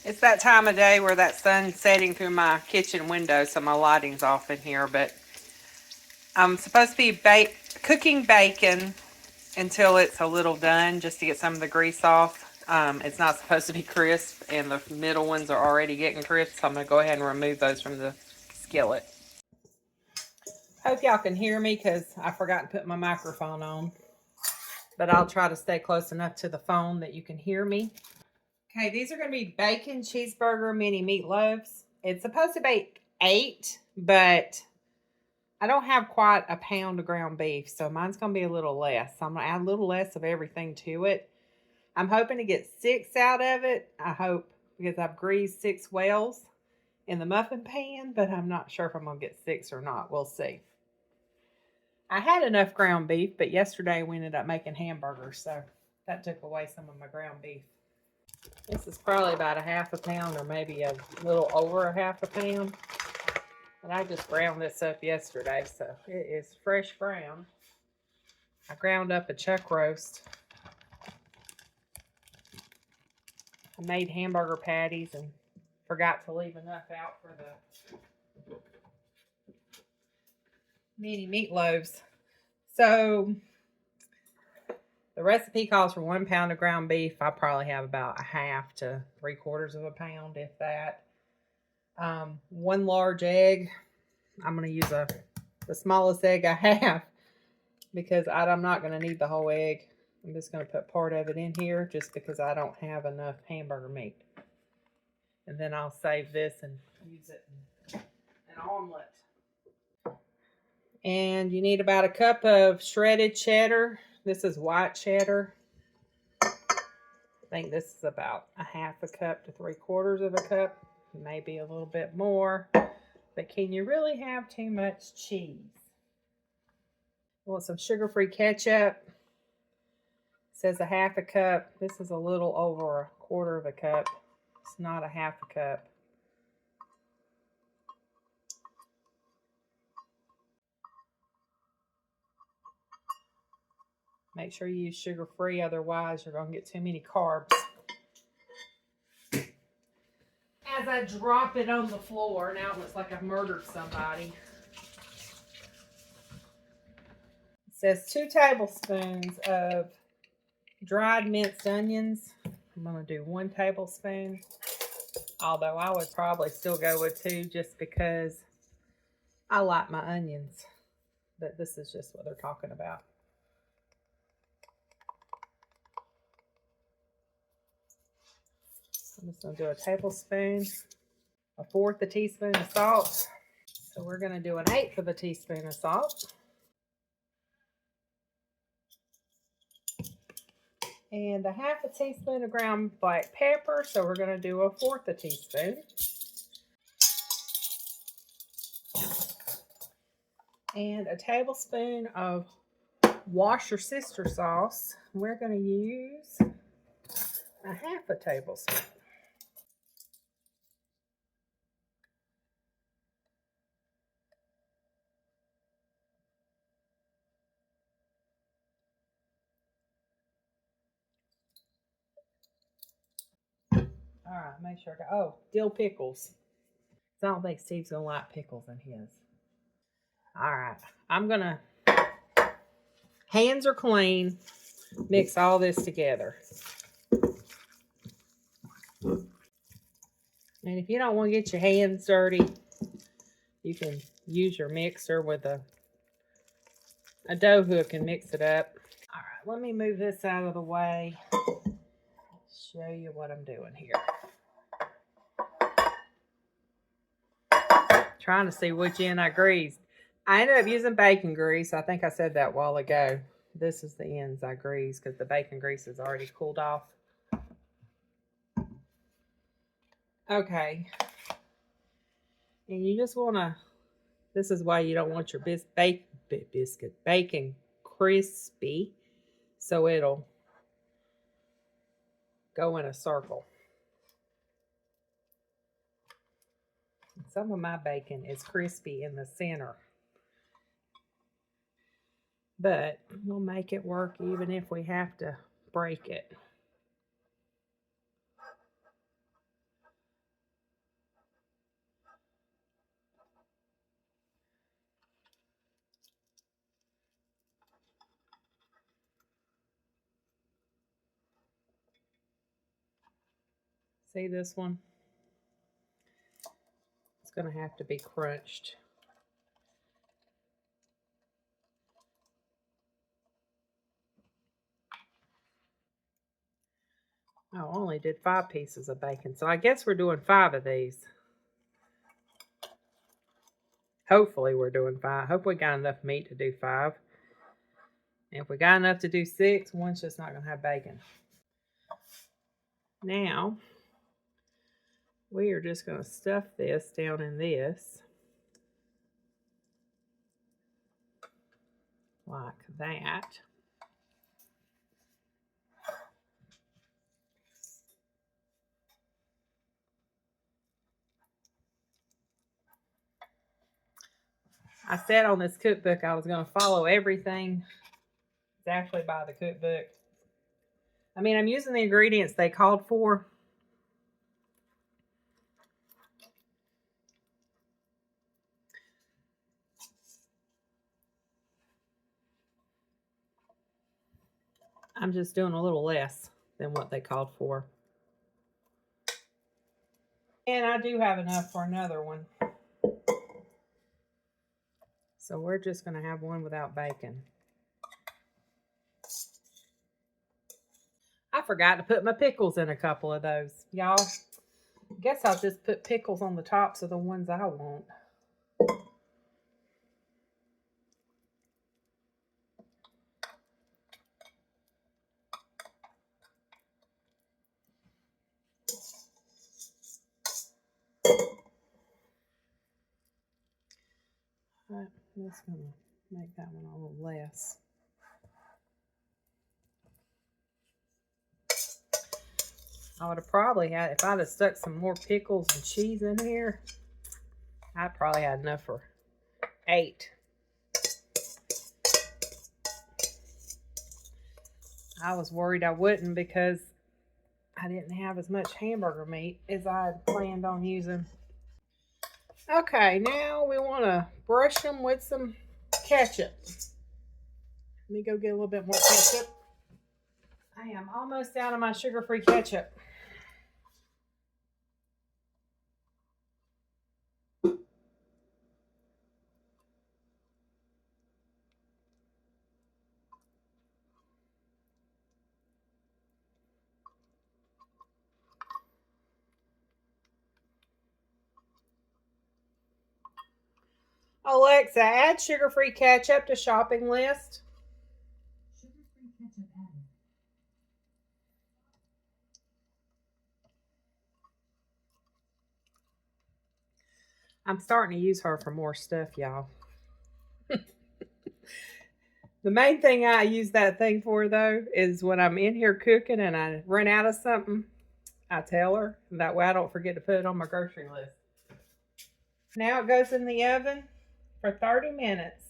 It's that time of day where that sun's setting through my kitchen window, so my lighting's off in here. But I'm supposed to be cooking bacon until it's a little done, just to get some of the grease off. It's not supposed to be crisp, and the middle ones are already getting crisp, so I'm going to go ahead and remove those from the skillet. Hope y'all can hear me because I forgot to put my microphone on. But I'll try to stay close enough to the phone that you can hear me. Okay, these are going to be bacon cheeseburger mini meatloaves. It's supposed to be 8, but I don't have quite a pound of ground beef, so mine's going to be a little less. So I'm going to add a little less of everything to it. I'm hoping to get 6 out of it. I hope, because I've greased 6 wells in the muffin pan, but I'm not sure if I'm going to get 6 or not. We'll see. I had enough ground beef, but yesterday we ended up making hamburgers, so that took away some of my ground beef. This is probably about a half a pound or maybe a little over a half a pound. And I just ground this up yesterday, so it is fresh ground. I ground up a chuck roast. I made hamburger patties and forgot to leave enough out for the mini meatloaves. So the recipe calls for 1 pound of ground beef. I probably have about a half to 3/4 of a pound, if that. 1 large egg. I'm going to use the smallest egg I have because I'm not going to need the whole egg. I'm just going to put part of it in here just because I don't have enough hamburger meat. And then I'll save this and use it in an omelet. And you need about a cup of shredded cheddar. This is white cheddar. I think this is about a half a cup to 3/4 of a cup. Maybe a little bit more. But can you really have too much cheese? I want some sugar-free ketchup. It says a half a cup. This is a little over 1/4 of a cup. It's not a half a cup. Make sure you use sugar-free, otherwise you're going to get too many carbs. As I drop it on the floor, now it looks like I've murdered somebody. It says 2 tablespoons of dried minced onions. I'm going to do 1 tablespoon. Although I would probably still go with 2 just because I like my onions. But this is just what they're talking about. I'm just going to do a tablespoon, 1/4 a teaspoon of salt. So we're going to do 1/8 of a teaspoon of salt. And a half a teaspoon of ground black pepper. So we're going to do 1/4 a teaspoon. And a tablespoon of wash your sister sauce. We're going to use a half a tablespoon. All right, make sure. Dill pickles. I don't think Steve's gonna like pickles in his. All right, I'm gonna. Hands are clean. Mix all this together. And if you don't want to get your hands dirty, you can use your mixer with a dough hook and mix it up. All right, let me move this out of the way. Show you what I'm doing here. Trying to see which end I greased. I ended up using bacon grease. I think I said that a while ago. This is the ends I greased because the bacon grease is already cooled off. Okay. And you just want to, this is why you don't want your bacon crispy, so it'll go in a circle. Some of my bacon is crispy in the center, but we'll make it work even if we have to break it. See this one? It's going to have to be crunched. I only did 5 pieces of bacon, so I guess we're doing 5 of these. Hopefully we're doing 5. Hope we got enough meat to do 5. And if we got enough to do 6, one's just not going to have bacon. Now, we are just going to stuff this down in this. Like that. I said on this cookbook I was going to follow everything exactly by the cookbook. I mean, I'm using the ingredients they called for. I'm just doing a little less than what they called for. And I do have enough for another one. So we're just going to have one without bacon. I forgot to put my pickles in a couple of those. Y'all, I guess I'll just put pickles on the tops of the ones I want. Right, that's going to make that one a little less. I would have probably had, if I'd have stuck some more pickles and cheese in here, I probably had enough for 8. I was worried I wouldn't because I didn't have as much hamburger meat as I had planned on using. Okay, now we want to brush them with some ketchup. Let me go get a little bit more ketchup. I am almost out of my sugar-free ketchup. Alexa, add sugar-free ketchup to shopping list. Sugar-free ketchup added. I'm starting to use her for more stuff, y'all. The main thing I use that thing for, though, is when I'm in here cooking and I run out of something, I tell her. That way I don't forget to put it on my grocery list. Now it goes in the oven for 30 minutes.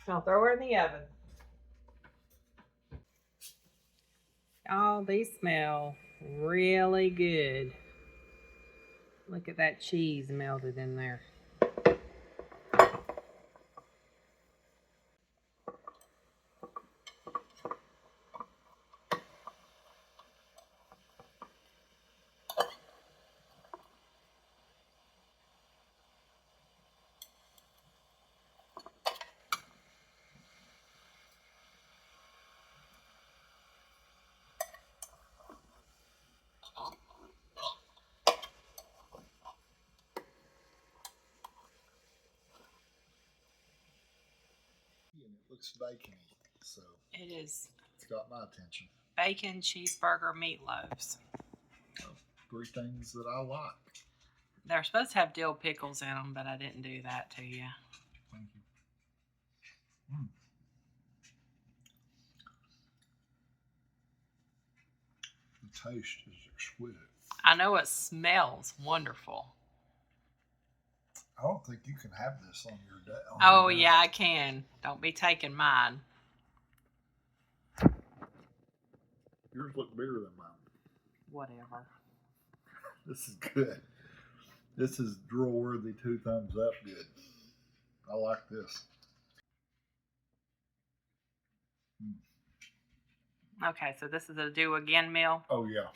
I'll throw her in the oven. Oh, these smell really good. Look at that cheese melted in there. And it looks bacony, so It is it's got my attention. bacon cheeseburger meatloaves. 3 things that I like. They're supposed to have dill pickles in them, but I didn't do that to you. Thank you. The taste is exquisite. I know it smells wonderful. I don't think you can have this on your day. Oh, yeah, I can. Don't be taking mine. Yours look bigger than mine. Whatever. This is good. This is drill worthy 2 thumbs up good. I like this. Okay, so this is a do again meal. Oh yeah.